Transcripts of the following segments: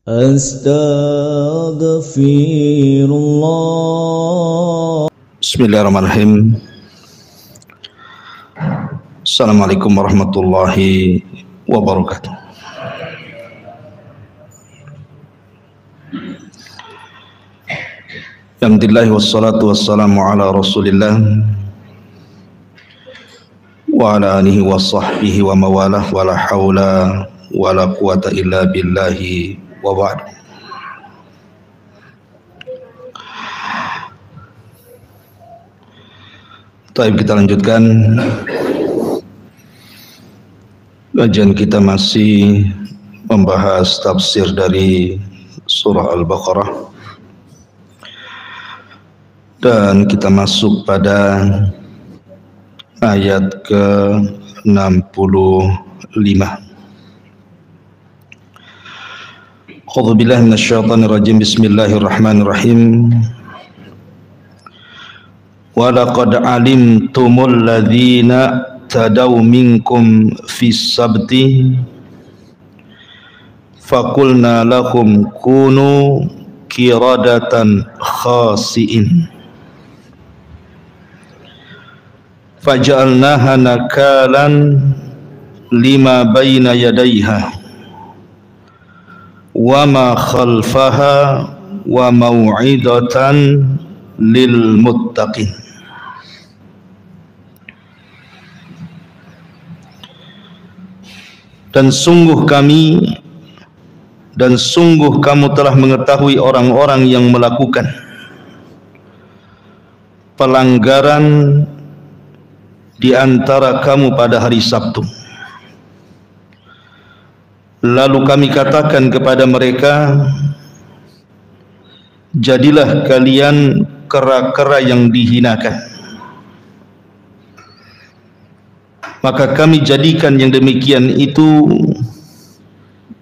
Astaghfirullah. Bismillahirrahmanirrahim. Assalamualaikum warahmatullahi wabarakatuh. Alhamdulillah wassalatu wassalamu ala Rasulillah wa ala alihi wa sahbihi wa mawalah wa la hawla wa la quwata illa billahi wa ba'd. Baik, kita lanjutkan kajian kita, masih membahas tafsir dari surah Al-Baqarah, dan kita masuk pada ayat ke-65. A'udzubillahi minasyaitonirrajim. Bismillahirrahmanirrahim. Wa laqad alimtumul ladzina tadaw minkum fis sabti faqulna lahum kunu qiradatan khasi'in faja'alnaha nakalan lima baina yadayha wa ma khalfaha wa mau'idatan lil muttaqin. Dan sungguh kamu telah mengetahui orang-orang yang melakukan pelanggaran di antara kamu pada hari Sabtu. Lalu kami katakan kepada mereka, jadilah kalian kera-kera yang dihinakan. Maka kami jadikan yang demikian itu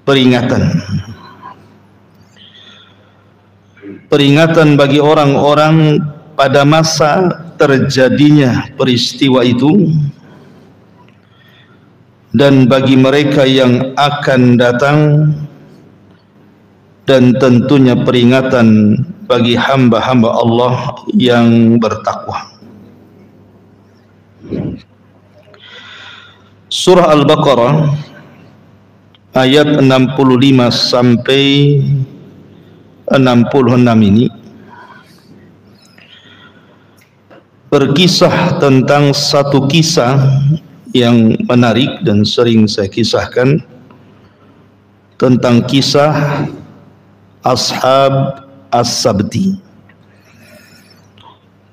peringatan bagi orang-orang pada masa terjadinya peristiwa itu, dan bagi mereka yang akan datang, dan tentunya peringatan bagi hamba-hamba Allah yang bertakwa. Surah Al-Baqarah ayat 65 sampai 66 ini berkisah tentang satu kisah yang menarik dan sering saya kisahkan, tentang kisah Ashab As-Sabti,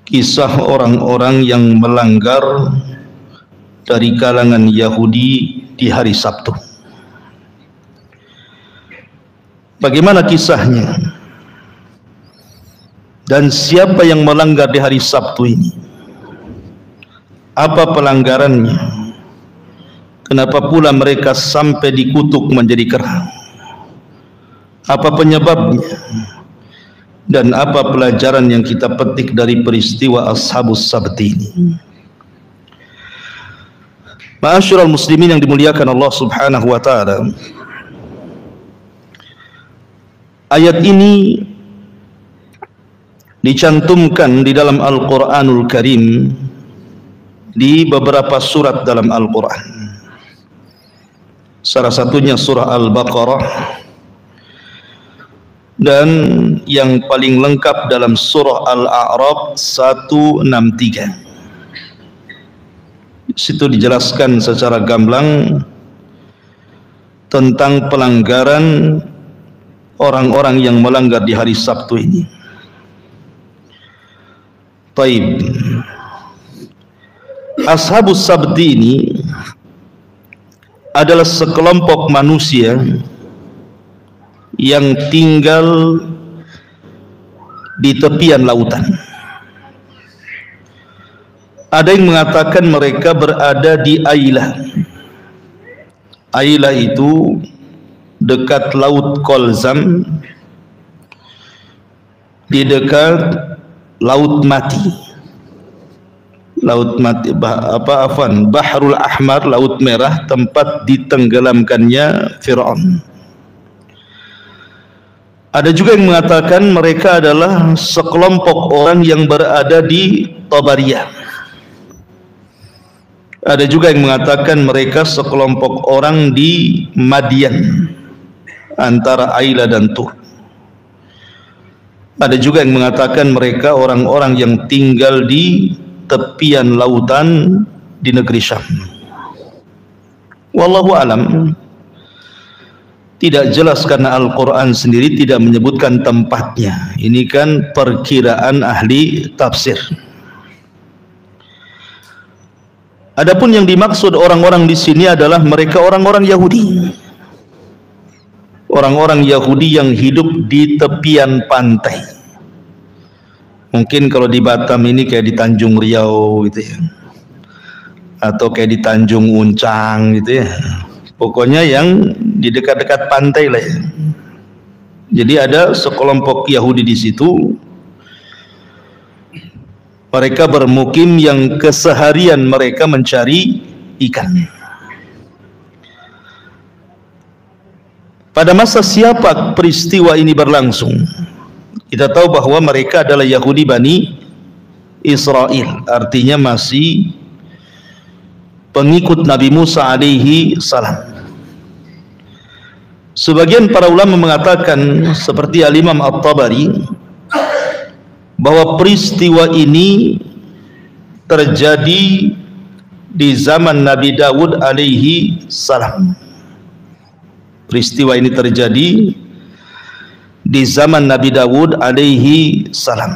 kisah orang-orang yang melanggar dari kalangan Yahudi di hari Sabtu. Bagaimana kisahnya? Dan siapa yang melanggar di hari Sabtu ini? Apa pelanggarannya? Kenapa pula mereka sampai dikutuk menjadi kera? Apa penyebabnya? Dan apa pelajaran yang kita petik dari peristiwa Ashabus Sabti ini? Ma'asyiral muslimin yang dimuliakan Allah Subhanahu wa taala, ayat ini dicantumkan di dalam Al-Qur'anul Karim di beberapa surat dalam Al-Qur'an. Salah satunya surah Al-Baqarah, dan yang paling lengkap dalam surah Al-A'raf 163. Situ dijelaskan secara gamblang tentang pelanggaran orang-orang yang melanggar di hari Sabtu ini. Taib. Ashabus Sabti ini adalah sekelompok manusia yang tinggal di tepian lautan. Ada yang mengatakan mereka berada di Ailah. Ailah itu dekat Laut Kolzam, di dekat Laut Mati. Laut Mati, Bahrul Ahmar, Laut Merah, tempat ditenggelamkannya Fir'aun. Ada juga yang mengatakan mereka adalah sekelompok orang yang berada di Tabariyah. Ada juga yang mengatakan mereka sekelompok orang di Madian, antara Aila dan Tur. Ada juga yang mengatakan mereka orang-orang yang tinggal di tepian lautan di negeri Syam. Wallahu alam. Tidak jelas karena Al-Quran sendiri tidak menyebutkan tempatnya. Ini kan perkiraan ahli tafsir. Adapun yang dimaksud orang-orang di sini adalah mereka orang-orang Yahudi. Orang-orang Yahudi yang hidup di tepian pantai. Mungkin kalau di Batam ini kayak di Tanjung Riau gitu ya. Atau kayak di Tanjung Uncang gitu ya. Pokoknya yang di dekat-dekat pantai lah ya. Jadi ada sekelompok Yahudi di situ. Mereka bermukim yang keseharian mereka mencari ikan. Pada masa siapa peristiwa ini berlangsung? Kita tahu bahwa mereka adalah Yahudi Bani Israel, artinya masih pengikut Nabi Musa alaihi salam. Sebagian para ulama mengatakan seperti Al-Imam At-Tabari bahwa peristiwa ini terjadi di zaman Nabi Dawud alaihi salam. Peristiwa ini terjadi di zaman Nabi Dawud alaihi salam.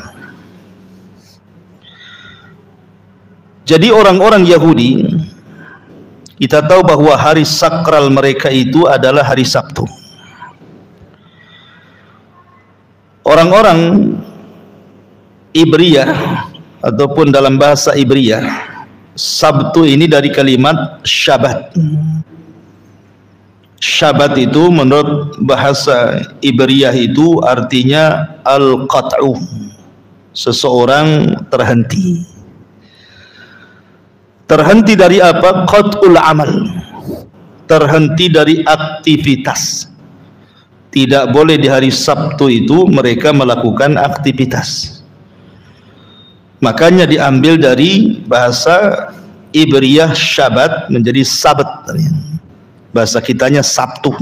Jadi orang-orang Yahudi, kita tahu bahwa hari sakral mereka itu adalah hari Sabtu. Orang-orang Ibriyah ataupun dalam bahasa Ibriyah, Sabtu ini dari kalimat Syabat. Syabat itu menurut bahasa Ibriyah itu artinya al-qat'u, seseorang terhenti. Terhenti dari apa? Qat'ul amal. Terhenti dari aktivitas. Tidak boleh di hari Sabtu itu mereka melakukan aktivitas. Makanya diambil dari bahasa Ibriyah Syabat menjadi Sabat. Bahasa kitanya Sabtu.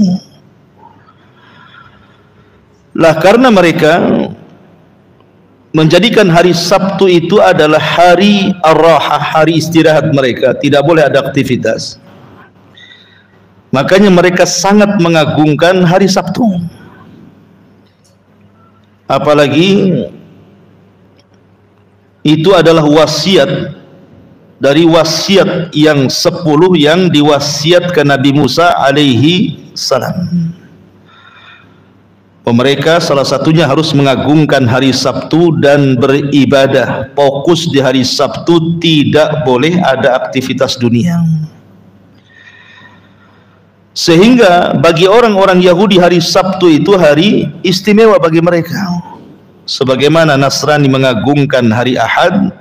Lah karena mereka menjadikan hari Sabtu itu adalah hari ar-rahah, hari istirahat mereka, tidak boleh ada aktivitas. Makanya mereka sangat mengagungkan hari Sabtu. Apalagi itu adalah wasiat dari wasiat yang 10 yang diwasiatkan Nabi Musa alaihi salam. Mereka salah satunya harus mengagungkan hari Sabtu dan beribadah. Fokus di hari Sabtu, tidak boleh ada aktivitas dunia. Sehingga bagi orang-orang Yahudi hari Sabtu itu hari istimewa bagi mereka. Sebagaimana Nasrani mengagungkan hari Ahad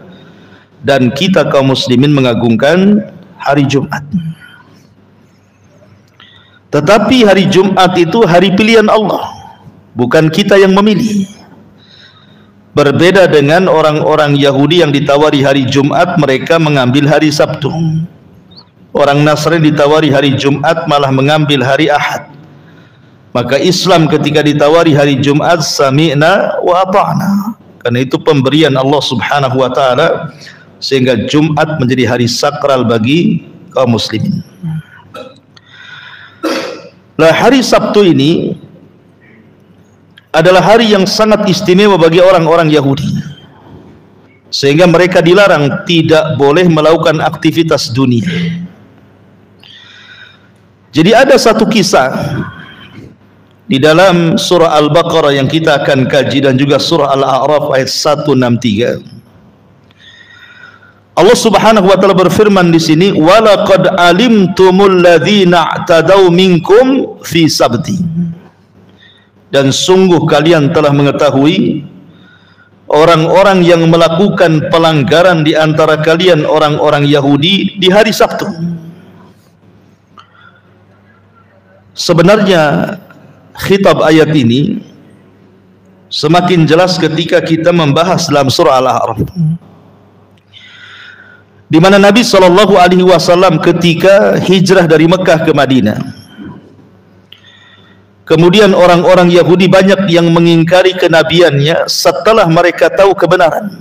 dan kita kaum muslimin mengagungkan hari Jumat. Tetapi hari Jumat itu hari pilihan Allah, bukan kita yang memilih. Berbeda dengan orang-orang Yahudi yang ditawari hari Jumat, mereka mengambil hari Sabtu. Orang Nasrani ditawari hari Jumat malah mengambil hari Ahad. Maka Islam ketika ditawari hari Jumat, sami'na wa ata'na. Karena itu pemberian Allah Subhanahu wa taala, sehingga Jumat menjadi hari sakral bagi kaum muslimin. Nah, hari Sabtu ini adalah hari yang sangat istimewa bagi orang-orang Yahudi, sehingga mereka dilarang tidak boleh melakukan aktivitas dunia. Jadi ada satu kisah di dalam surah Al-Baqarah yang kita akan kaji dan juga surah Al-A'raf ayat 163. Allah Subhanahu wa taala berfirman di sini, "Walaqad alimtumul ladzina i'tadaw minkum fi sabti." Dan sungguh kalian telah mengetahui orang-orang yang melakukan pelanggaran di antara kalian orang-orang Yahudi di hari Sabtu. Sebenarnya khitab ayat ini semakin jelas ketika kita membahas dalam surah Al-A'raf, di mana Nabi SAW ketika hijrah dari Mekah ke Madinah, kemudian orang-orang Yahudi banyak yang mengingkari kenabiannya setelah mereka tahu kebenaran,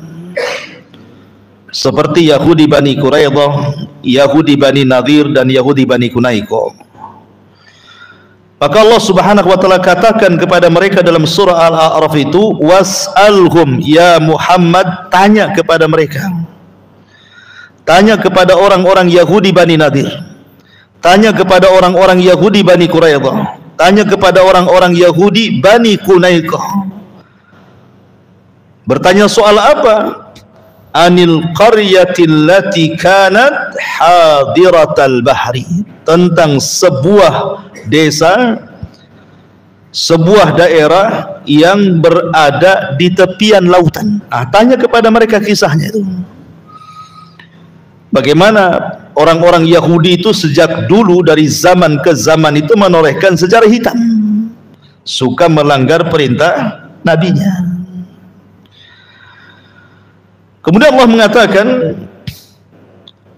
seperti Yahudi Bani Quraidah, Yahudi Bani Nadir, dan Yahudi Bani Qunaiqah. Maka Allah Subhanahu wa taala katakan kepada mereka dalam surah Al-A'raf itu, was'alhum ya Muhammad, tanya kepada mereka, tanya kepada orang-orang Yahudi Bani Nadir, tanya kepada orang-orang Yahudi Bani Quraidah, tanya kepada orang-orang Yahudi Bani Qunaiqah. Bertanya soal apa? Anil qaryatil lati kanat hadiratal bahri, tentang sebuah desa, sebuah daerah yang berada di tepian lautan. Tanya kepada mereka kisahnya itu. Bagaimana orang-orang Yahudi itu sejak dulu dari zaman ke zaman itu menorehkan sejarah hitam, suka melanggar perintah nabinya. Kemudian Allah mengatakan,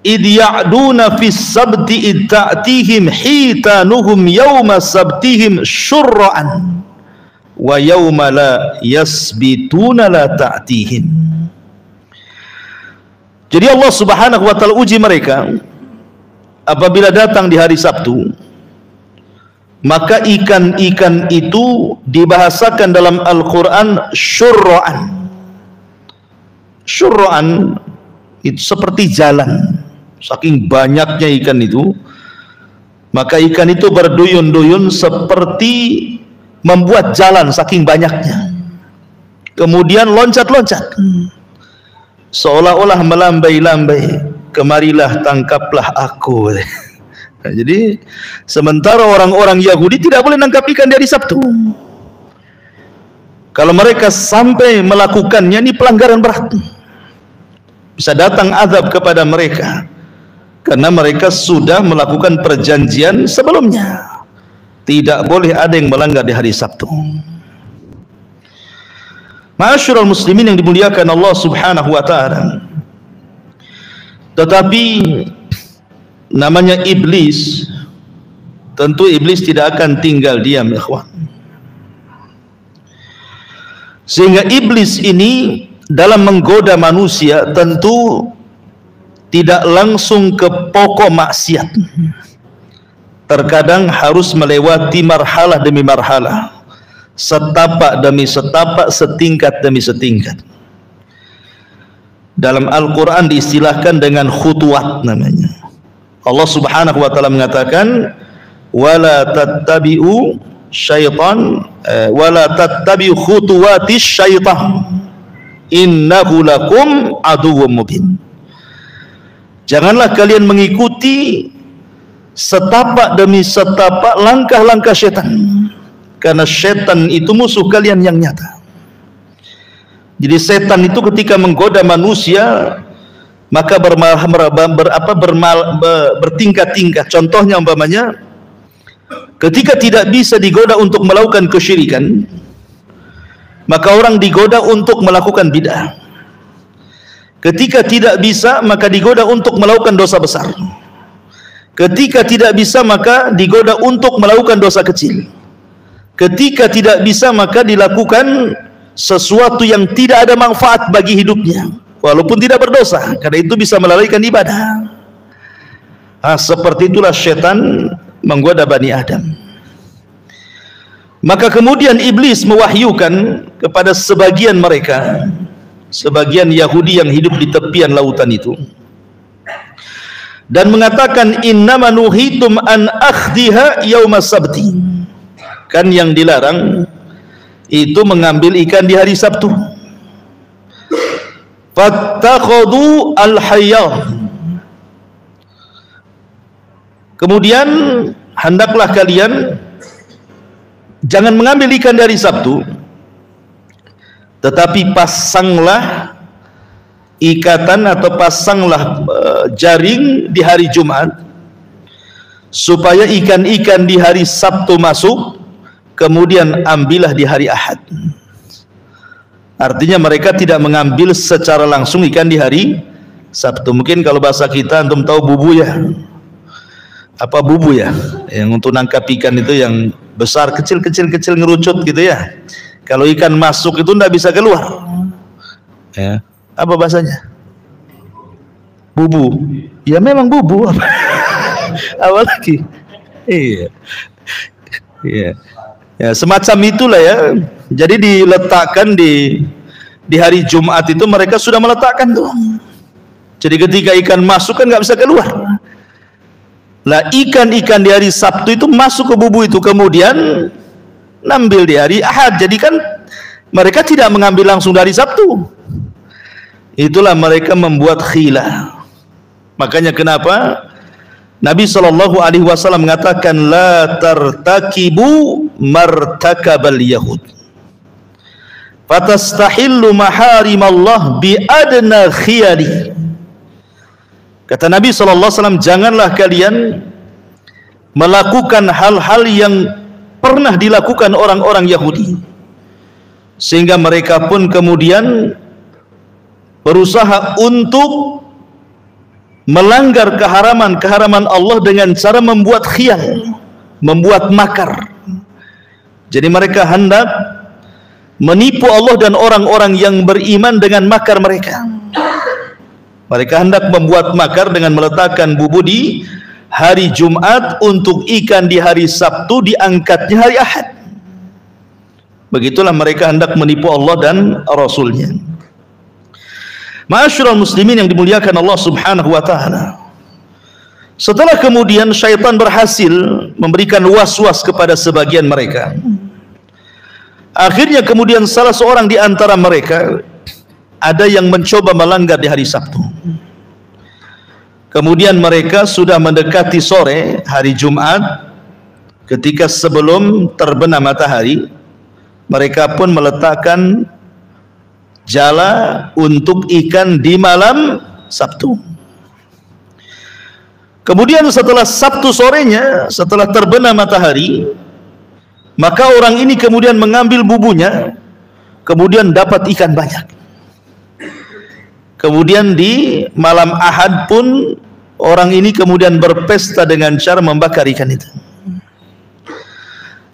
idh ya'duna fis sabti id ta'tihim hitanuhum yawma sabtihim syurra'an wa yawma la yasbituna la ta'tihim. Jadi Allah Subhanahu wa taala uji mereka apabila datang di hari Sabtu, maka ikan-ikan itu dibahasakan dalam Al-Quran syurra'an. Syurra'an itu seperti jalan, saking banyaknya ikan itu, maka ikan itu berduyun-duyun seperti membuat jalan saking banyaknya, kemudian loncat-loncat seolah-olah melambai-lambai, kemarilah tangkaplah aku. Nah, jadi sementara orang-orang Yahudi tidak boleh nangkap ikan di hari Sabtu. Kalau mereka sampai melakukannya, ini pelanggaran berat, bisa datang azab kepada mereka, karena mereka sudah melakukan perjanjian sebelumnya. Tidak boleh ada yang melanggar di hari Sabtu. Ma'asyiral muslimin yang dimuliakan Allah Subhanahu wa taala. Tetapi namanya iblis, tentu iblis tidak akan tinggal diam, ikhwan. Sehingga iblis ini dalam menggoda manusia tentu tidak langsung ke pokok maksiat. Terkadang harus melewati marhalah demi marhalah, setapak demi setapak, setingkat demi setingkat. Dalam Al-Quran diistilahkan dengan khutuwat namanya. Allah Subhanahu wa taala mengatakan, wala tattabi'u syaitan wala tattabi'u khutuwatis syaitan innahu lakum aduwwum mubin. Janganlah kalian mengikuti setapak demi setapak langkah-langkah syaitan, karena syaitan itu musuh kalian yang nyata. Jadi setan itu ketika menggoda manusia, maka bertingkat-tingkat. Contohnya umpamanya, ketika tidak bisa digoda untuk melakukan kesyirikan, maka orang digoda untuk melakukan bid'ah. Ketika tidak bisa, maka digoda untuk melakukan dosa besar. Ketika tidak bisa, maka digoda untuk melakukan dosa kecil. Ketika tidak bisa, maka dilakukan sesuatu yang tidak ada manfaat bagi hidupnya, walaupun tidak berdosa, karena itu bisa melalaikan ibadah. Seperti itulah syaitan menggoda Bani Adam. Maka kemudian iblis mewahyukan kepada sebagian mereka, sebagian Yahudi yang hidup di tepian lautan itu, dan mengatakan, innama nuhitum an akhdiha yaumas sabti. Kan yang dilarang itu mengambil ikan di hari Sabtu. Fattakhadhu al-hayyah. Kemudian hendaklah kalian jangan mengambil ikan dari Sabtu, tetapi pasanglah ikatan atau pasanglah jaring di hari Jumat, supaya ikan-ikan di hari Sabtu masuk, kemudian ambillah di hari Ahad. Artinya mereka tidak mengambil secara langsung ikan di hari Sabtu. Mungkin kalau bahasa kita antum tahu bubu ya. Apa bubu ya? Yang untuk nangkap ikan itu yang besar, kecil ngerucut gitu ya. Kalau ikan masuk itu tidak bisa keluar. Ya. Apa bahasanya? Bubu. Ya memang bubu. Apa lagi? Iya. Iya. Ya, semacam itulah ya. Jadi diletakkan di hari Jumat itu mereka sudah meletakkan tuh. Jadi ketika ikan masuk kan nggak bisa keluar. Lah ikan-ikan di hari Sabtu itu masuk ke bubu itu, kemudian ngambil di hari Ahad. Jadi kan mereka tidak mengambil langsung dari Sabtu. Itulah mereka membuat khilah. Makanya kenapa Nabi SAW mengatakan la tartakibu martakabal yahud fatastahillu maharimallah bi adna khiyali. Kata Nabi SAW, janganlah kalian melakukan hal-hal yang pernah dilakukan orang-orang Yahudi, sehingga mereka pun kemudian berusaha untuk melanggar keharaman Allah dengan cara membuat khiyal, membuat makar. Jadi mereka hendak menipu Allah dan orang-orang yang beriman dengan makar mereka. Mereka hendak membuat makar dengan meletakkan bubu di hari Jumat, untuk ikan di hari Sabtu diangkatnya hari Ahad. Begitulah mereka hendak menipu Allah dan Rasulnya. Ma'asyiral muslimin yang dimuliakan Allah Subhanahu wa ta'ala, setelah kemudian syaitan berhasil memberikan was-was kepada sebagian mereka, akhirnya kemudian salah seorang di antara mereka ada yang mencoba melanggar di hari Sabtu. Kemudian mereka sudah mendekati sore hari Jumat, ketika sebelum terbenam matahari, mereka pun meletakkan jala untuk ikan di malam Sabtu. Kemudian setelah Sabtu sorenya, setelah terbenam matahari, maka orang ini kemudian mengambil bubunya, kemudian dapat ikan banyak. Kemudian di malam Ahad pun orang ini kemudian berpesta dengan cara membakar ikan itu.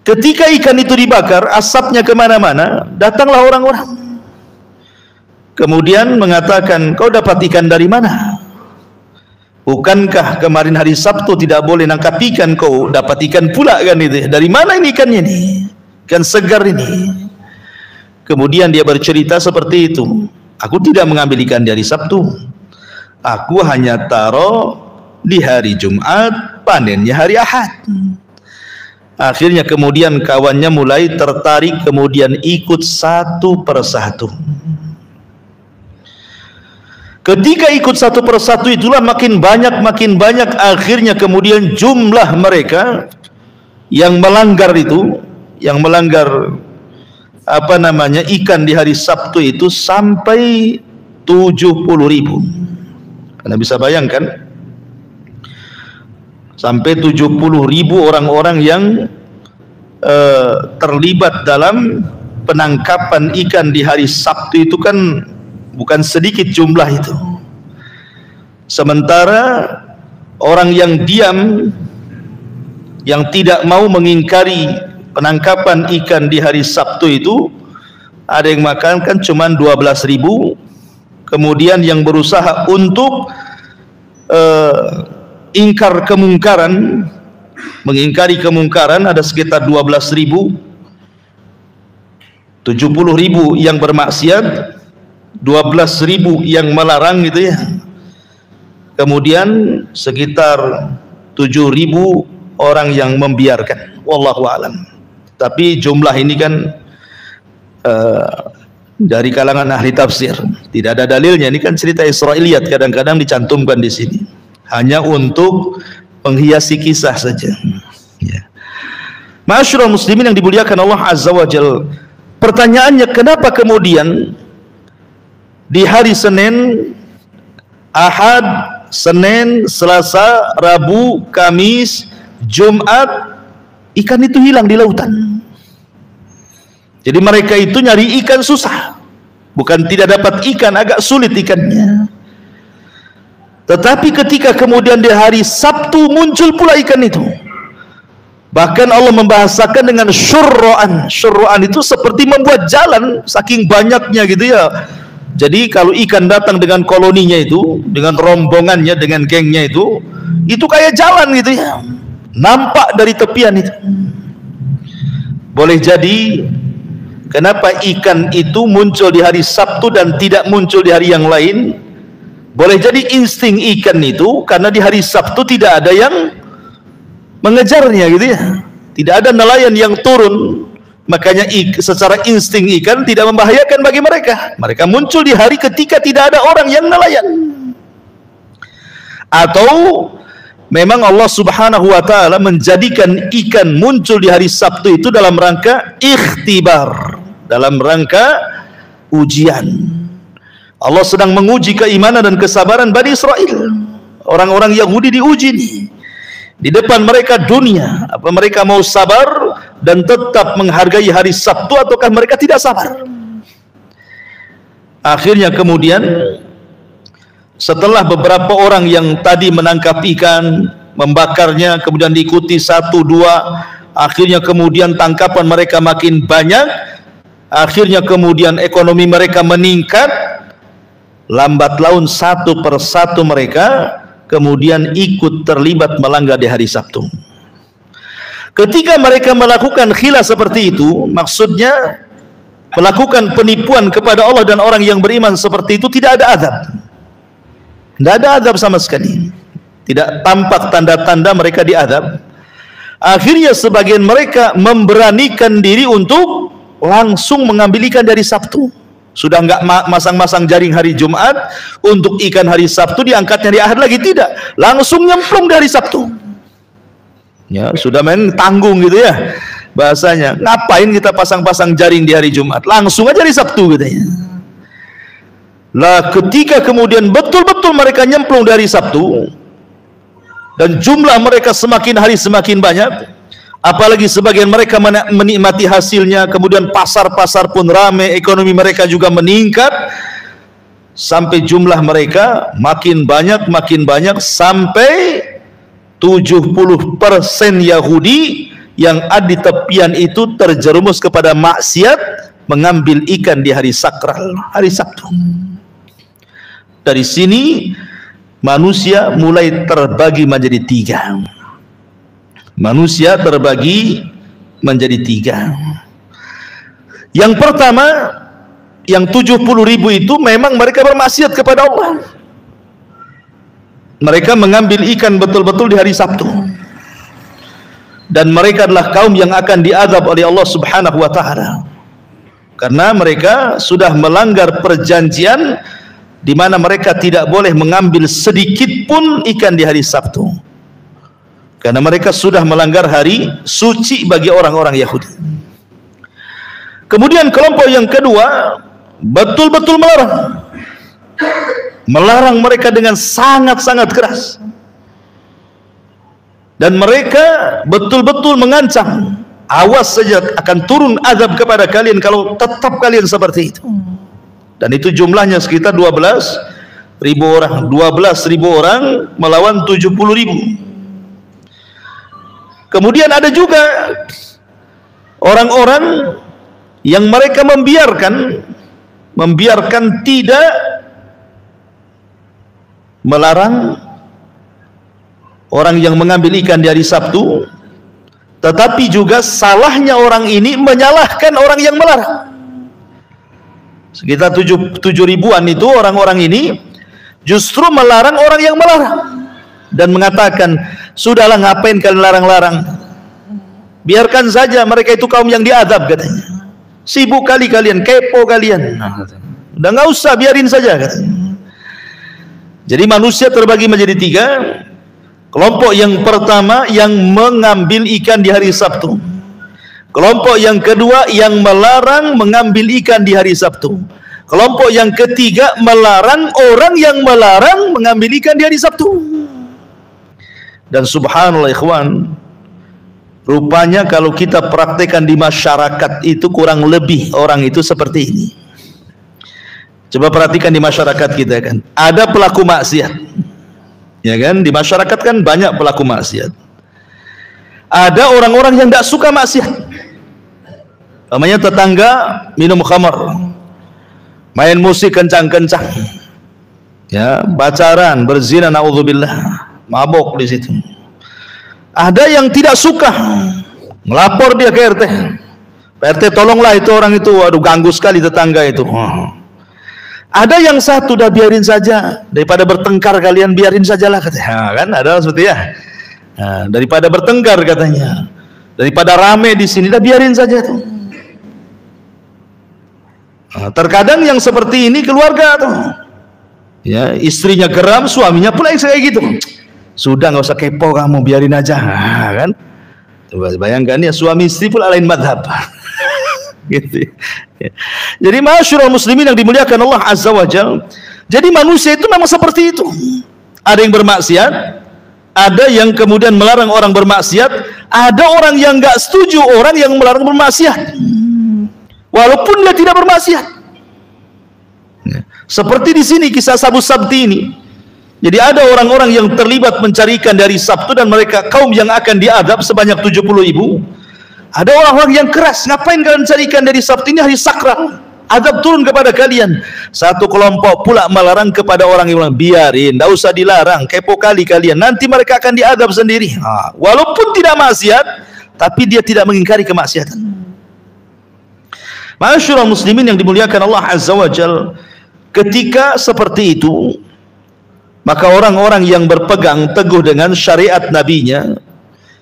Ketika ikan itu dibakar, asapnya kemana-mana, datanglah orang-orang. Kemudian mengatakan, kau dapat ikan dari mana? Bukankah kemarin hari Sabtu tidak boleh nangkap ikan, kau dapat ikan pula kan itu? Dari mana ini ikannya nih? Ikan segar ini. Kemudian dia bercerita seperti itu. Aku tidak mengambil ikan dari Sabtu. Aku hanya taruh di hari Jumat, panennya hari Ahad. Akhirnya kemudian kawannya mulai tertarik, kemudian ikut satu persatu. Ketika ikut satu persatu itulah makin banyak, akhirnya kemudian jumlah mereka yang melanggar itu, yang melanggar ikan di hari Sabtu itu sampai 70.000. Anda bisa bayangkan, sampai 70.000 orang-orang yang terlibat dalam penangkapan ikan di hari Sabtu itu kan bukan sedikit jumlah itu. Sementara orang yang diam, yang tidak mau mengingkari penangkapan ikan di hari Sabtu itu, ada yang makan kan cuma 12.000. Kemudian yang berusaha untuk mengingkari kemungkaran ada sekitar 12.000. 70.000 yang bermaksiat, 12.000 yang melarang gitu ya. Kemudian sekitar 7.000 orang yang membiarkan. Wallahu a'lam. Tapi jumlah ini kan dari kalangan ahli tafsir, tidak ada dalilnya. Ini kan cerita Israiliyat, kadang-kadang dicantumkan di sini hanya untuk menghiasi kisah saja. Ya. Ma'asyiral muslimin yang dimuliakan Allah Azza wa Jalla, pertanyaannya, kenapa kemudian di hari Senin, Ahad, Senin, Selasa, Rabu, Kamis, Jumat ikan itu hilang di lautan? Jadi mereka itu nyari ikan susah. Bukan tidak dapat ikan, agak sulit ikannya. Tetapi ketika kemudian di hari Sabtu muncul pula ikan itu. Bahkan Allah membahasakan dengan syurro'an. Syurro'an itu seperti membuat jalan, saking banyaknya gitu ya. Jadi kalau ikan datang dengan koloninya itu, dengan rombongannya, dengan gengnya itu kayak jalan gitu ya. Nampak dari tepian itu. Boleh jadi kenapa ikan itu muncul di hari Sabtu dan tidak muncul di hari yang lain? Boleh jadi insting ikan itu karena di hari Sabtu tidak ada yang mengejarnya gitu ya. Tidak ada nelayan yang turun. Makanya secara insting ikan tidak membahayakan bagi mereka. Mereka muncul di hari ketika tidak ada orang yang nelayan. Atau memang Allah Subhanahu wa taala menjadikan ikan muncul di hari Sabtu itu dalam rangka ikhtibar, dalam rangka ujian. Allah sedang menguji keimanan dan kesabaran Bani Israel. Orang-orang Yahudi diuji nih. Di depan mereka dunia, apa mereka mau sabar dan tetap menghargai hari Sabtu ataukah mereka tidak sabar? Akhirnya kemudian setelah beberapa orang yang tadi menangkap ikan, membakarnya, kemudian diikuti 1, 2, akhirnya kemudian tangkapan mereka makin banyak, akhirnya kemudian ekonomi mereka meningkat, lambat laun satu persatu mereka kemudian ikut terlibat melanggar di hari Sabtu. Ketika mereka melakukan khilaf seperti itu, maksudnya melakukan penipuan kepada Allah dan orang yang beriman seperti itu, tidak ada azab. Tidak ada azab sama sekali. Tidak tampak tanda-tanda mereka diazab. Akhirnya sebagian mereka memberanikan diri untuk langsung mengambil ikan dari Sabtu. Sudah enggak masang-masang jaring hari Jumat, untuk ikan hari Sabtu diangkatnya di Ahad lagi, tidak. Langsung nyemplung dari Sabtu. Ya, sudah main tanggung gitu ya. Bahasanya, ngapain kita pasang-pasang jaring di hari Jumat? Langsung aja di Sabtu katanya. Lah ketika kemudian betul-betul mereka nyemplung dari Sabtu dan jumlah mereka semakin hari semakin banyak, apalagi sebagian mereka menikmati hasilnya, kemudian pasar-pasar pun ramai, ekonomi mereka juga meningkat, sampai jumlah mereka makin banyak sampai 70% Yahudi yang ada di tepian itu terjerumus kepada maksiat, mengambil ikan di hari sakral, hari Sabtu. Dari sini manusia mulai terbagi menjadi 3. Manusia terbagi menjadi 3. Yang pertama, yang 70.000 itu memang mereka bermaksiat kepada Allah. Mereka mengambil ikan betul-betul di hari Sabtu. Dan mereka adalah kaum yang akan diazab oleh Allah Subhanahu wa taala. Karena mereka sudah melanggar perjanjian di mana mereka tidak boleh mengambil sedikit pun ikan di hari Sabtu. Karena mereka sudah melanggar hari suci bagi orang-orang Yahudi. Kemudian kelompok yang kedua betul-betul melarang mereka dengan sangat-sangat keras. Dan mereka betul-betul mengancam, awas saja akan turun azab kepada kalian kalau tetap kalian seperti itu. Dan itu jumlahnya sekitar 12.000 orang. 12.000 orang melawan 70.000. Kemudian ada juga orang-orang yang mereka membiarkan tidak melarang orang yang mengambil ikan di hari Sabtu, tetapi juga salahnya orang ini menyalahkan orang yang melarang. Sekitar 7.000-an itu orang-orang ini justru melarang orang yang melarang dan mengatakan, sudahlah ngapain kalian larang-larang, biarkan saja mereka itu kaum yang diazab katanya. Sibuk kali kalian, kepo kalian, udah nggak usah, biarin saja katanya. Jadi manusia terbagi menjadi 3. Kelompok yang pertama yang mengambil ikan di hari Sabtu. Kelompok yang kedua yang melarang mengambil ikan di hari Sabtu. Kelompok yang ketiga melarang orang yang melarang mengambil ikan di hari Sabtu. Dan subhanallah ikhwan, rupanya kalau kita praktekkan di masyarakat itu kurang lebih orang itu seperti ini. Coba perhatikan di masyarakat kita kan, ada pelaku maksiat, ya kan? Di masyarakat kan banyak pelaku maksiat. Ada orang-orang yang tidak suka maksiat. Namanya tetangga minum khamar, main musik kencang-kencang, ya, pacaran, berzina, naudzubillah, mabok di situ. Ada yang tidak suka, melapor dia ke RT. Pak RT tolonglah itu orang itu, aduh ganggu sekali tetangga itu. Ada yang satu, dah biarin saja, daripada bertengkar kalian biarin sajalah katanya. Kan ada seperti ya. Nah, daripada bertengkar katanya, daripada rame di sini, dah biarin saja tuh. Nah, terkadang yang seperti ini keluarga tuh, ya, istrinya geram, suaminya pula kayak gitu. Sudah nggak usah kepo kamu, biarin aja, kan? Coba bayangkan ya, suami istri pula lain madhab. Gitu. Jadi masyarul muslimin yang dimuliakan Allah Azza wa Jalla. Jadi manusia itu memang seperti itu. Ada yang bermaksiat, ada yang kemudian melarang orang bermaksiat, ada orang yang nggak setuju orang yang melarang bermaksiat, walaupun dia tidak bermaksiat. Seperti di sini kisah Sabu Sabti ini. Jadi ada orang-orang yang terlibat mencari ikan dari Sabtu dan mereka kaum yang akan diadab sebanyak 70.000. Ada orang-orang yang keras, ngapain kalian cari ikan dari Sabtu, ini hari sakral, adab turun kepada kalian. Satu kelompok pula melarang kepada orang yang bilang, biarin, tidak usah dilarang, kepo kali kalian, nanti mereka akan diadab sendiri. Walaupun tidak maksiat, tapi dia tidak mengingkari kemaksiatan. Masyarul muslimin yang dimuliakan Allah Azza wa Jalla, ketika seperti itu, maka orang-orang yang berpegang teguh dengan syariat nabinya,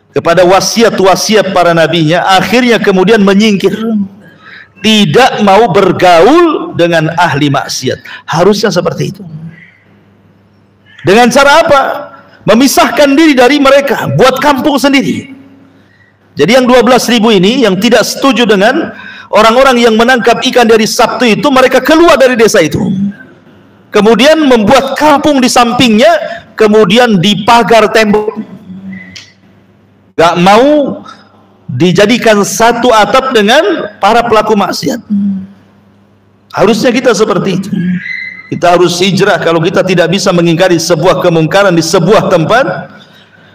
kepada wasiat-wasiat para nabinya, akhirnya kemudian menyingkir, tidak mau bergaul dengan ahli maksiat. Harusnya seperti itu. Dengan cara apa? Memisahkan diri dari mereka, buat kampung sendiri. Jadi yang 12.000 ini yang tidak setuju dengan orang-orang yang menangkap ikan dari Sabtu itu, mereka keluar dari desa itu, kemudian membuat kampung di sampingnya, kemudian dipagar tembok, gak mau dijadikan satu atap dengan para pelaku maksiat. Harusnya kita seperti itu. Kita harus hijrah. Kalau kita tidak bisa mengingkari sebuah kemungkaran di sebuah tempat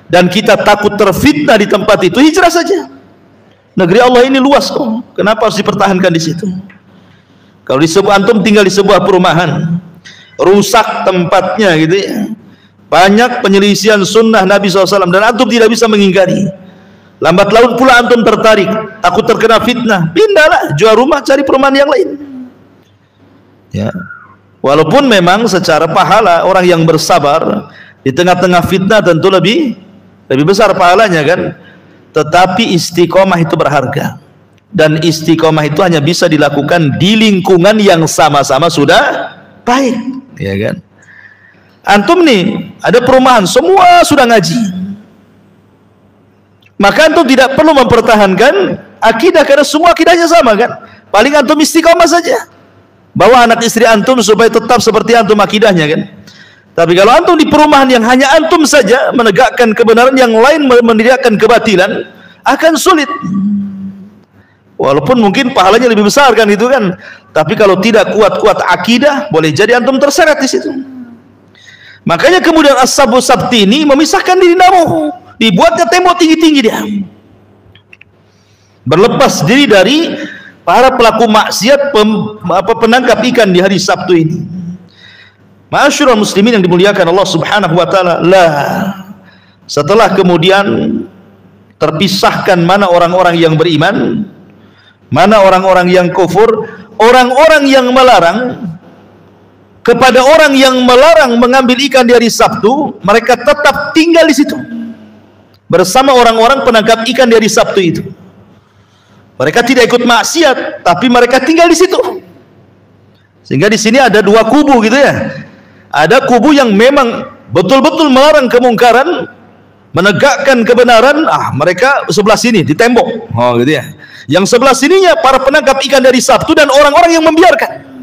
dan kita takut terfitnah di tempat itu, hijrah saja. Negeri Allah ini luas kok, kenapa harus dipertahankan di situ? Kalau di sebuah, antum tinggal di sebuah perumahan, rusak tempatnya gitu ya, banyak penyelisihan sunnah Nabi SAW, dan antum tidak bisa mengingkari. Lambat laun pula antum tertarik, takut terkena fitnah, pindahlah, jual rumah, cari perumahan yang lain. Ya, walaupun memang secara pahala orang yang bersabar di tengah-tengah fitnah tentu lebih besar pahalanya kan. Tetapi istiqomah itu berharga, dan istiqomah itu hanya bisa dilakukan di lingkungan yang sama-sama sudah baik, ya kan? Antum nih ada perumahan, semua sudah ngaji, maka antum tidak perlu mempertahankan akidah karena semua akidahnya sama kan. Paling antum istiqomah saja, bawa anak istri antum supaya tetap seperti antum akidahnya kan. Tapi kalau antum di perumahan yang hanya antum saja menegakkan kebenaran, yang lain menegakkan kebatilan, akan sulit. Walaupun mungkin pahalanya lebih besar kan itu kan. Tapi kalau tidak kuat-kuat akidah, boleh jadi antum terseret di situ. Makanya kemudian As-Sabu Sabti ini memisahkan diri namu, dibuatnya tembok tinggi-tinggi dia. Berlepas diri dari para pelaku maksiat, penangkap ikan di hari Sabtu ini. Masyarul muslimin yang dimuliakan Allah Subhanahu wa taala, setelah kemudian terpisahkan mana orang-orang yang beriman, mana orang-orang yang kufur, orang-orang yang melarang kepada orang yang melarang mengambil ikan di hari Sabtu, mereka tetap tinggal di situ bersama orang-orang penangkap ikan di hari Sabtu itu. Mereka tidak ikut maksiat, tapi mereka tinggal di situ. Sehingga di sini ada dua kubu gitu ya. Ada kubu yang memang betul-betul melarang kemungkaran, menegakkan kebenaran, mereka sebelah sini di tembok, gitu ya. Yang sebelah sininya para penangkap ikan dari Sabtu dan orang-orang yang membiarkan.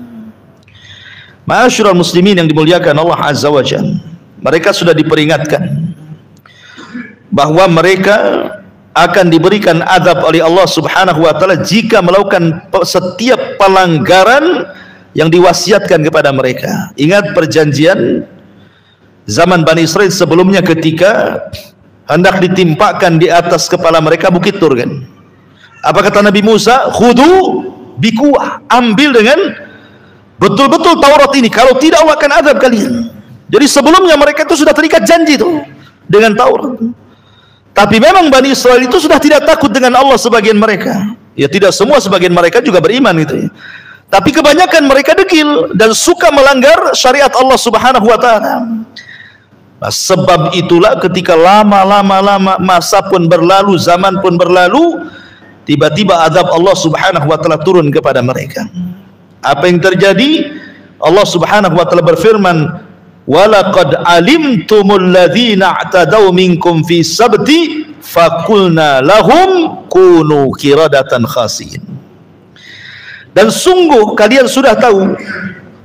Masyarul muslimin yang dimuliakan Allah Azza wa Jalla, mereka sudah diperingatkan bahwa mereka akan diberikan azab oleh Allah Subhanahu wa taala jika melakukan setiap pelanggaran yang diwasiatkan kepada mereka. Ingat perjanjian zaman Bani Israel sebelumnya ketika hendak ditimpakan di atas kepala mereka bukit Tur kan. Apa kata Nabi Musa? Khudu bikuah, ambil dengan betul-betul Taurat ini, kalau tidak Allah akan azab kalian. Jadi sebelumnya mereka itu sudah terikat janji tuh dengan Taurat. Tapi memang Bani Israel itu sudah tidak takut dengan Allah sebagian mereka. Ya tidak semua, sebagian mereka juga beriman gitu ya. Tapi kebanyakan mereka degil dan suka melanggar syariat Allah Subhanahu wa taala. Nah, sebab itulah ketika lama masa pun berlalu, zaman pun berlalu, tiba-tiba azab Allah Subhanahu wa taala turun kepada mereka. Apa yang terjadi? Allah Subhanahu wa taala berfirman, "Walaqad alimtumul ladzina i'tadaw minkum fi sabti faqulna lahum kunu qiradatan khasiin." Dan sungguh kalian sudah tahu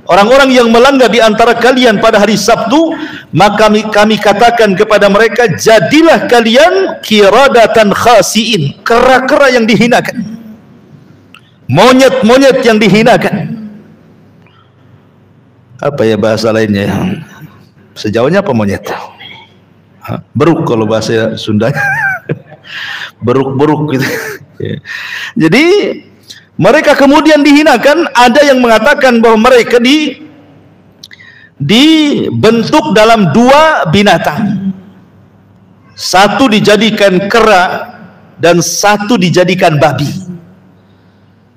orang-orang yang melanggar di antara kalian pada hari Sabtu, maka kami katakan kepada mereka, jadilah kalian qiradatan khasiin, kera-kera yang dihinakan, monyet-monyet yang dihinakan. Apa ya bahasa lainnya? Sejauhnya apa monyet? Beruk kalau bahasa Sundanya. Beruk-beruk gitu. Jadi mereka kemudian dihinakan. Ada yang mengatakan bahwa mereka dibentuk dalam dua binatang. Satu dijadikan kera dan satu dijadikan babi.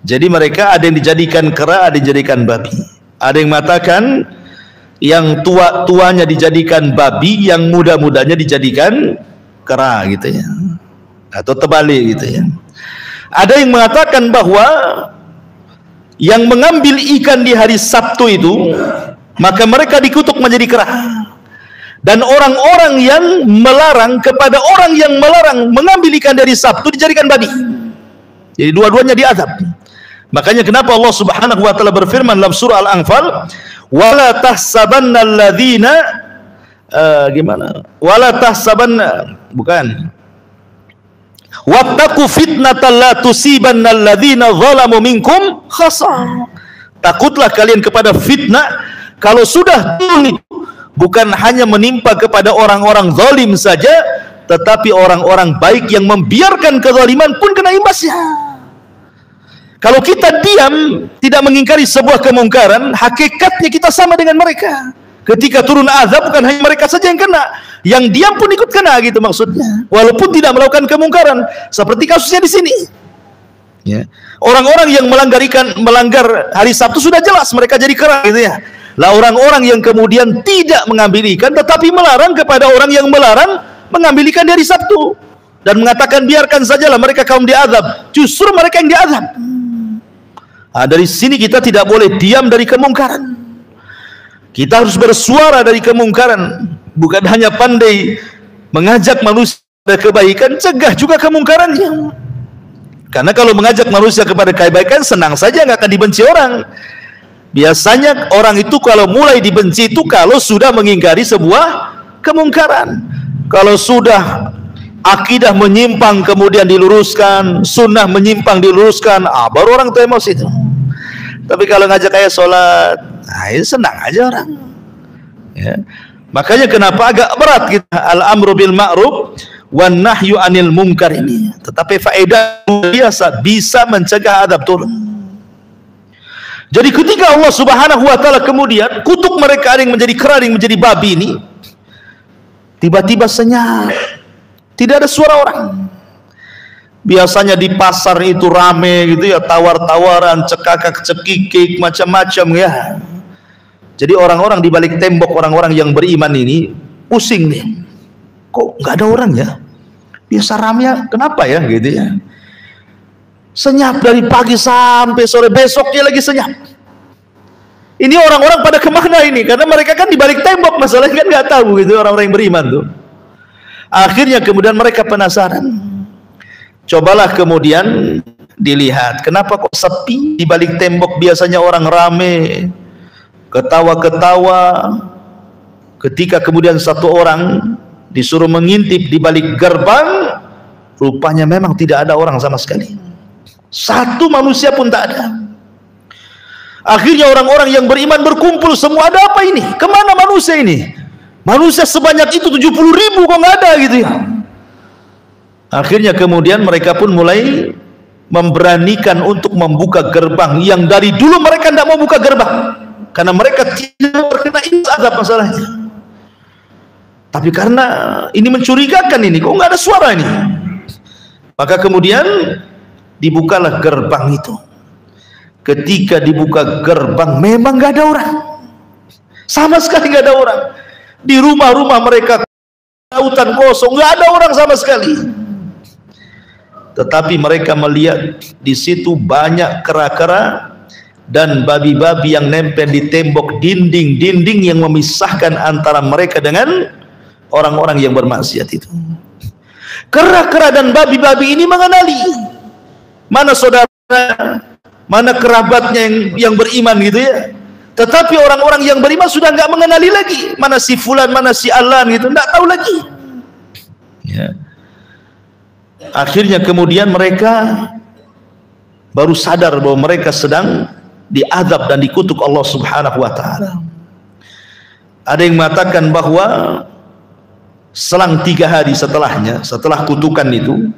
Jadi mereka ada yang dijadikan kera, ada yang dijadikan babi. Ada yang mengatakan yang tua-tuanya dijadikan babi, yang muda-mudanya dijadikan kera gitu ya. Atau terbalik gitu ya. Ada yang mengatakan bahwa yang mengambil ikan di hari Sabtu itu, maka mereka dikutuk menjadi kera. Dan orang-orang yang melarang kepada orang yang melarang mengambil ikan dari Sabtu dijadikan babi. Jadi dua-duanya diazab. Makanya kenapa Allah Subhanahu wa taala berfirman dalam surah Al-Anfal, wala tahsabanna alladzina wala tahsabanna, bukan, wattaqu fitnatan la tusibanna alladzina zalamu minkum khassa. Takutlah kalian kepada fitnah, kalau sudah turun itu bukan hanya menimpa kepada orang-orang zalim saja, tetapi orang-orang baik yang membiarkan kezaliman pun kena imbasnya. Kalau kita diam, tidak mengingkari sebuah kemungkaran, hakikatnya kita sama dengan mereka. Ketika turun azab, bukan hanya mereka saja yang kena, yang diam pun ikut kena gitu maksudnya. Walaupun tidak melakukan kemungkaran, seperti kasusnya di sini. Ya. Orang-orang yang melanggar hari Sabtu sudah jelas mereka jadi kera gitu ya. Lah orang-orang yang kemudian tidak mengambil ikan, tetapi melarang kepada orang yang melarang mengambil ikan dari Sabtu dan mengatakan biarkan sajalah mereka kaum diazab, justru mereka yang diazab. Nah, dari sini kita tidak boleh diam dari kemungkaran. Kita harus bersuara dari kemungkaran, bukan hanya pandai mengajak manusia kepada kebaikan, cegah juga kemungkarannya. Karena kalau mengajak manusia kepada kebaikan, senang saja, nggak akan dibenci orang. Biasanya orang itu kalau mulai dibenci itu kalau sudah mengingkari sebuah kemungkaran. Kalau sudah akidah menyimpang kemudian diluruskan, sunnah menyimpang diluruskan, baru orang itu emosi itu. Tapi kalau ngajak kayak sholat, itu senang aja orang. Ya. Makanya kenapa agak berat kita al-amru bil ma'ruf wan nahyu anil munkar ini. Tetapi faedah biasa bisa mencegah adab turun. Jadi ketika Allah Subhanahu wa taala kemudian kutuk mereka, ada yang menjadi kera, ada yang menjadi babi ini, tiba-tiba senyap. Tidak ada suara orang. Biasanya di pasar itu rame gitu ya, tawar-tawaran, cekakak-cekikik, macam-macam ya. Jadi orang-orang di balik tembok, orang-orang yang beriman ini pusing nih. Kok nggak ada orang ya? Biasa rame ya, kenapa ya gitu ya? Senyap dari pagi sampai sore, besoknya lagi senyap. Ini orang-orang pada kemana ini? Karena mereka kan di balik tembok, masalahnya kan nggak tahu gitu orang-orang yang beriman tuh. Akhirnya kemudian mereka penasaran. Cobalah kemudian dilihat, kenapa kok sepi di balik tembok, biasanya orang rame, ketawa-ketawa. Ketika kemudian satu orang disuruh mengintip di balik gerbang, rupanya memang tidak ada orang sama sekali. Satu manusia pun tak ada. Akhirnya orang-orang yang beriman berkumpul semua, ada apa ini? Kemana manusia ini? Manusia sebanyak itu 70.000 kok nggak ada gitu ya. Akhirnya kemudian mereka pun mulai memberanikan untuk membuka gerbang yang dari dulu mereka tidak mau buka gerbang karena mereka tidak terkena azab masalahnya. Tapi karena ini mencurigakan, ini kok nggak ada suara ini, maka kemudian dibukalah gerbang itu. Ketika dibuka gerbang memang nggak ada orang, sama sekali nggak ada orang. Di rumah-rumah mereka lautan kosong, nggak ada orang sama sekali. Tetapi mereka melihat di situ banyak kera-kera dan babi-babi yang nempel di tembok, dinding-dinding yang memisahkan antara mereka dengan orang-orang yang bermaksiat itu. Kera-kera dan babi-babi ini mengenali mana saudara, mana kerabatnya yang beriman gitu ya. Tetapi orang-orang yang beriman sudah nggak mengenali lagi mana si fulan, mana si alan gitu, nggak tahu lagi ya. Akhirnya kemudian mereka baru sadar bahwa mereka sedang diazab dan dikutuk Allah Subhanahu wa taala. Ada yang mengatakan bahwa selang 3 hari setelahnya, setelah kutukan itu,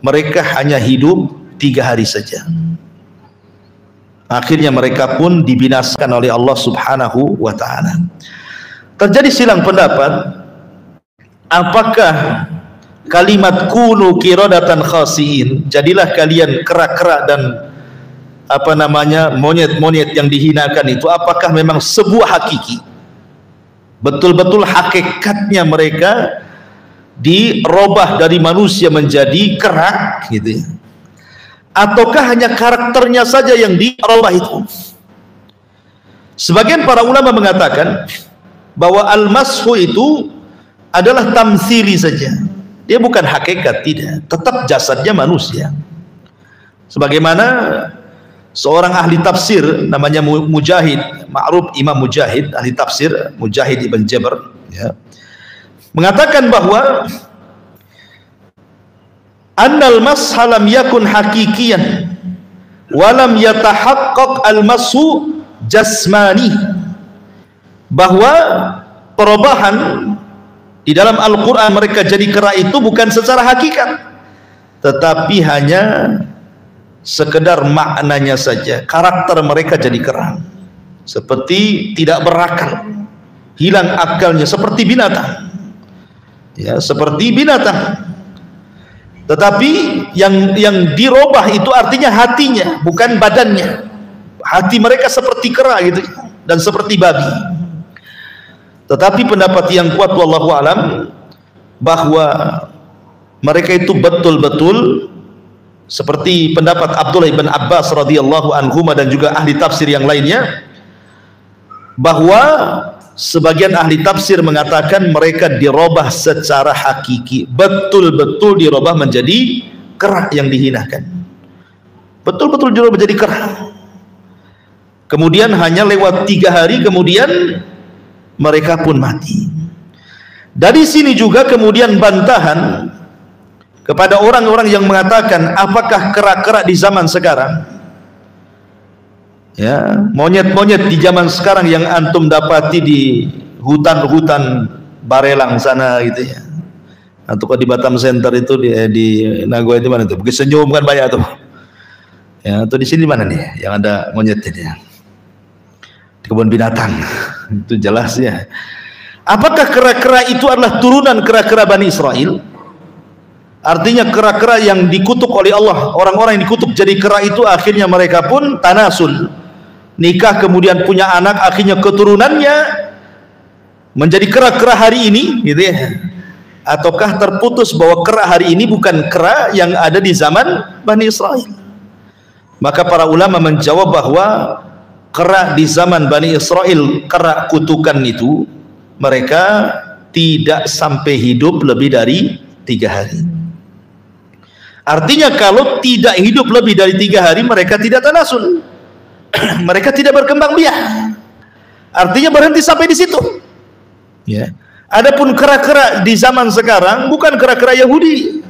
mereka hanya hidup 3 hari saja. Akhirnya mereka pun dibinasakan oleh Allah Subhanahu wa taala. Terjadi silang pendapat, apakah kalimat kunu qiradatan khasiin, jadilah kalian kera-kera dan apa namanya monyet-monyet yang dihinakan itu, apakah memang sebuah hakiki, betul-betul hakikatnya mereka dirubah dari manusia menjadi kera gitu ya, ataukah hanya karakternya saja yang dirubah itu? Sebagian para ulama mengatakan bahwa al-mashu itu adalah tamtsili saja, dia bukan hakikat, tidak, tetap jasadnya manusia. Sebagaimana seorang ahli tafsir namanya Mujahid, ma'ruf Imam Mujahid, ahli tafsir Mujahid ibn Jabr ya, mengatakan bahwa annal masha lam yakun hakikiyan walam yatahaqqaq al-mashu jasmani, bahwa perubahan di dalam Al-Quran mereka jadi kera itu bukan secara hakikat, tetapi hanya sekedar maknanya saja. Karakter mereka jadi kera, seperti tidak berakal, hilang akalnya, seperti binatang ya, seperti binatang. Tetapi yang dirubah itu artinya hatinya, bukan badannya. Hati mereka seperti kera gitu dan seperti babi. Tetapi pendapat yang kuat wallahu alam bahwa mereka itu betul-betul seperti pendapat Abdullah bin Abbas radhiyallahu anhuma dan juga ahli tafsir yang lainnya, bahwa sebagian ahli tafsir mengatakan mereka dirubah secara hakiki, betul-betul dirubah menjadi kera yang dihinakan, betul-betul dirubah menjadi kera. Kemudian hanya lewat 3 hari kemudian mereka pun mati. Dari sini juga kemudian bantahan kepada orang-orang yang mengatakan apakah kera-kera di zaman sekarang ya, monyet-monyet di zaman sekarang yang antum dapati di hutan-hutan Barelang sana gitu ya, atau di Batam Center itu di Nagoya itu mana tuh, Bukit Senyum kan banyak tuh ya, atau di sini mana nih yang ada monyet ini ya, di kebun binatang itu jelas ya. Apakah kera-kera itu adalah turunan kera-kera Bani Israel? Artinya kera-kera yang dikutuk oleh Allah, orang-orang yang dikutuk jadi kera itu akhirnya mereka pun tanasul, nikah kemudian punya anak, akhirnya keturunannya menjadi kera-kera hari ini gitu ya. Ataukah terputus bahwa kera hari ini bukan kera yang ada di zaman Bani Israel? Maka para ulama menjawab bahwa kera di zaman Bani Israel, kera kutukan itu, mereka tidak sampai hidup lebih dari 3 hari. Artinya kalau tidak hidup lebih dari 3 hari mereka tidak tanasul, mereka tidak berkembang biak, artinya berhenti sampai di situ ya. Adapun kera-kera di zaman sekarang bukan kera-kera Yahudi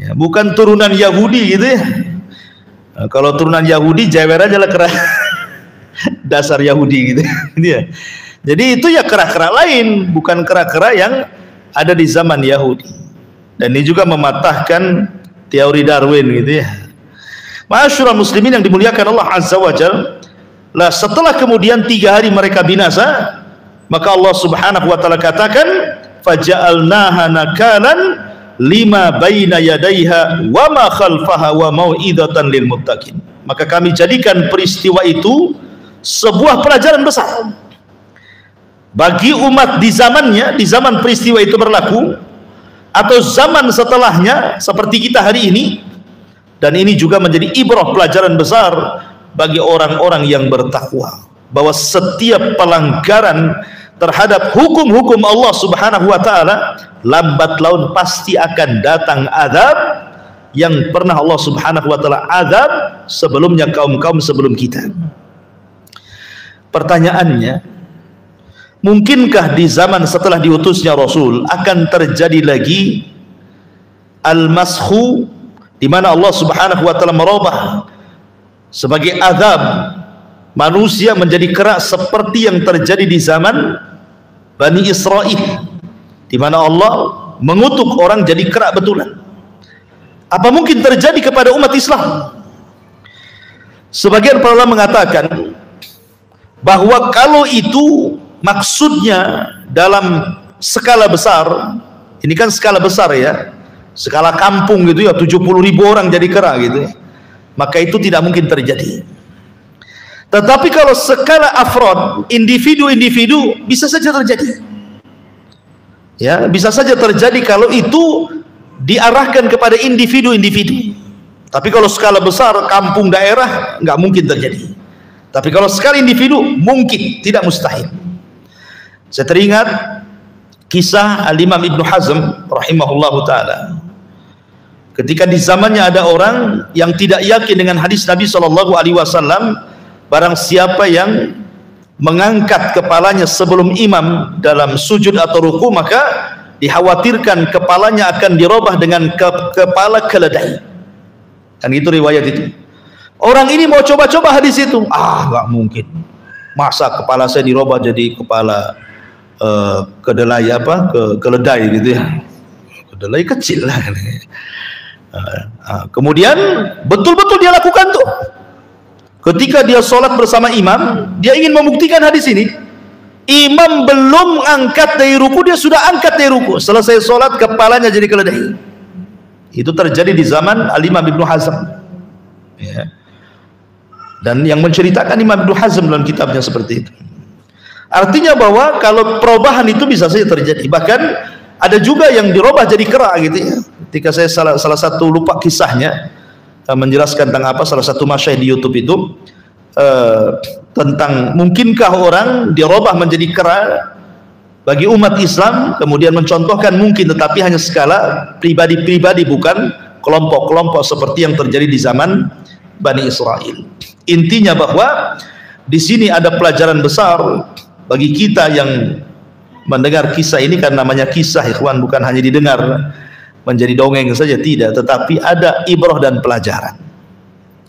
ya, bukan turunan Yahudi gitu ya. Nah, kalau turunan Yahudi jewer aja lah kera dasar Yahudi gitu. Jadi itu ya kera-kera lain, bukan kera-kera yang ada di zaman Yahudi. Dan ini juga mematahkan teori Darwin gitu ya. Ma'asyiral muslimin yang dimuliakan Allah Azza wa Jalla, lah setelah kemudian 3 hari mereka binasa, maka Allah Subhanahu wa taala katakan faja'alnaha nakalan lima baina yadayha wa ma khalfaha wa mau'izatan lil muttaqin. Maka kami jadikan peristiwa itu sebuah pelajaran besar bagi umat di zamannya, di zaman peristiwa itu berlaku, atau zaman setelahnya seperti kita hari ini. Dan ini juga menjadi ibrah, pelajaran besar bagi orang-orang yang bertakwa, bahwa setiap pelanggaran terhadap hukum-hukum Allah Subhanahu wa taala, lambat laun pasti akan datang azab yang pernah Allah Subhanahu wa taala azab sebelumnya kaum-kaum sebelum kita. Pertanyaannya, mungkinkah di zaman setelah diutusnya Rasul akan terjadi lagi al-maskhu, di mana Allah Subhanahu wa taala merubah sebagai azab manusia menjadi kera seperti yang terjadi di zaman Bani Israel, di mana Allah mengutuk orang jadi kera betulan? Apa mungkin terjadi kepada umat Islam? Sebagian para ulama mengatakan bahwa kalau itu maksudnya dalam skala besar, ini kan skala besar ya, skala kampung gitu ya, 70.000 orang jadi kera gitu ya, maka itu tidak mungkin terjadi. Tetapi kalau skala afrod, individu-individu, bisa saja terjadi. Ya, bisa saja terjadi kalau itu diarahkan kepada individu-individu. Tapi kalau skala besar, kampung, daerah, nggak mungkin terjadi. Tapi kalau skala individu, mungkin, tidak mustahil. Saya teringat kisah Al-Imam Ibnu Hazm rahimahullahu ta'ala. Ketika di zamannya ada orang yang tidak yakin dengan hadis Nabi SAW, barang siapa yang mengangkat kepalanya sebelum imam dalam sujud atau ruku, maka dikhawatirkan kepalanya akan dirubah dengan kepala keledai. Dan itu riwayat itu. Orang ini mau coba-coba hadis itu, nggak mungkin. Masa kepala saya dirubah jadi kepala kedelai keledai gitu ya. Kedelai kecil lah. Kemudian betul-betul dia lakukan tuh. Ketika dia sholat bersama imam, dia ingin membuktikan hadis ini. Imam belum angkat dari ruku, dia sudah angkat dari ruku. Selesai sholat, kepalanya jadi keledai. Itu terjadi di zaman Al-Imam Ibnu Hazm ya. Dan yang menceritakan Imam Ibnu Hazm dalam kitabnya seperti itu. Artinya bahwa kalau perubahan itu bisa saja terjadi. Bahkan ada juga yang dirubah jadi kera gitu ya. Ketika saya salah satu lupa kisahnya, menjelaskan tentang apa, salah satu masyayikh di YouTube itu tentang mungkinkah orang dirubah menjadi kera bagi umat Islam, kemudian mencontohkan mungkin, tetapi hanya skala pribadi-pribadi, bukan kelompok-kelompok seperti yang terjadi di zaman Bani Israel. Intinya bahwa di sini ada pelajaran besar bagi kita yang mendengar kisah ini, karena namanya kisah ikhwan, bukan hanya didengar menjadi dongeng saja, tidak, tetapi ada ibrah dan pelajaran.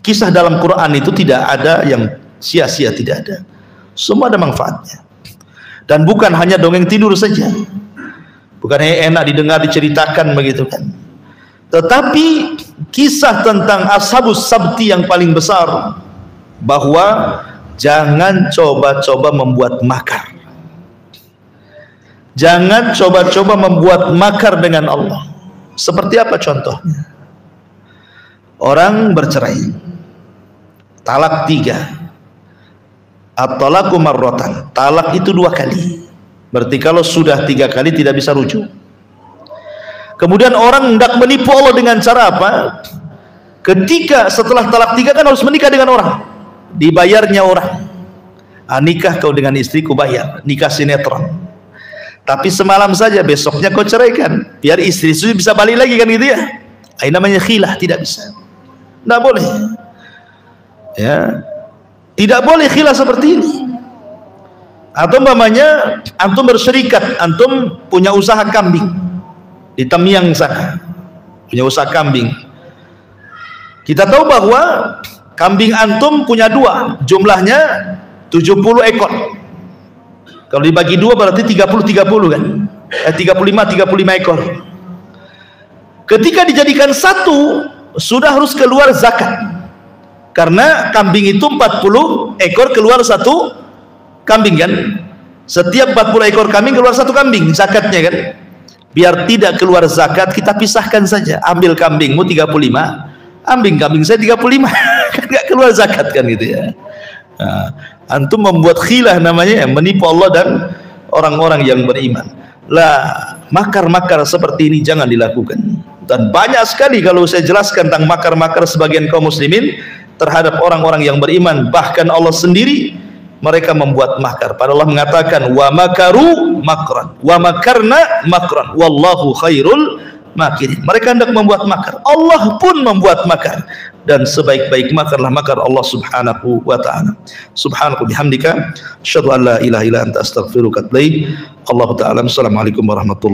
Kisah dalam Quran itu tidak ada yang sia-sia, tidak ada, semua ada manfaatnya. Dan bukan hanya dongeng tidur saja, bukan hanya enak didengar, diceritakan begitu kan, tetapi kisah tentang Ashabus Sabti yang paling besar, bahwa jangan coba-coba membuat makar, jangan coba-coba membuat makar dengan Allah. Seperti apa contohnya? Orang bercerai, talak 3, at-talaqu marratan, talak itu 2 kali. Berarti kalau sudah 3 kali tidak bisa rujuk. Kemudian orang hendak menipu Allah dengan cara apa? Ketika setelah talak 3 kan harus menikah dengan orang, dibayarnya orang. Nikah kau dengan istriku, bayar, nikah sinetron. Tapi semalam saja, besoknya kau ceraikan, biar istri itu bisa balik lagi kan gitu ya. Ini namanya khilah, tidak bisa, tidak boleh ya, tidak boleh khilah seperti ini. Atau umpamanya antum berserikat, antum punya usaha kambing di Tamiang sana, punya usaha kambing. Kita tahu bahwa kambing antum punya 2, jumlahnya 70 ekor. Kalau dibagi dua berarti 30 kan? 35 ekor. Ketika dijadikan satu, sudah harus keluar zakat. Karena kambing itu 40 ekor keluar satu kambing kan? Setiap 40 ekor kambing keluar satu kambing zakatnya kan? Biar tidak keluar zakat, kita pisahkan saja. Ambil kambingmu 35, ambil kambing saya 35. Kan enggak keluar zakat kan gitu ya. Nah, antum membuat khilah namanya, menipu Allah dan orang-orang yang beriman. Lah, makar-makar seperti ini jangan dilakukan. Dan banyak sekali kalau saya jelaskan tentang makar-makar sebagian kaum muslimin terhadap orang-orang yang beriman, bahkan Allah sendiri mereka membuat makar. Padahal Allah mengatakan wa makaru makran wa makarna makran wallahu khairul makirin. Mereka hendak membuat makar, Allah pun membuat makar, dan sebaik-baik makarlah makar Allah subhanahu wa ta'ala. Subhanaka bihamdika asyhadu an la ilaha illa anta astaghfiruka wa atubu ilaik. Allahu ta'ala. Assalamualaikum warahmatullahi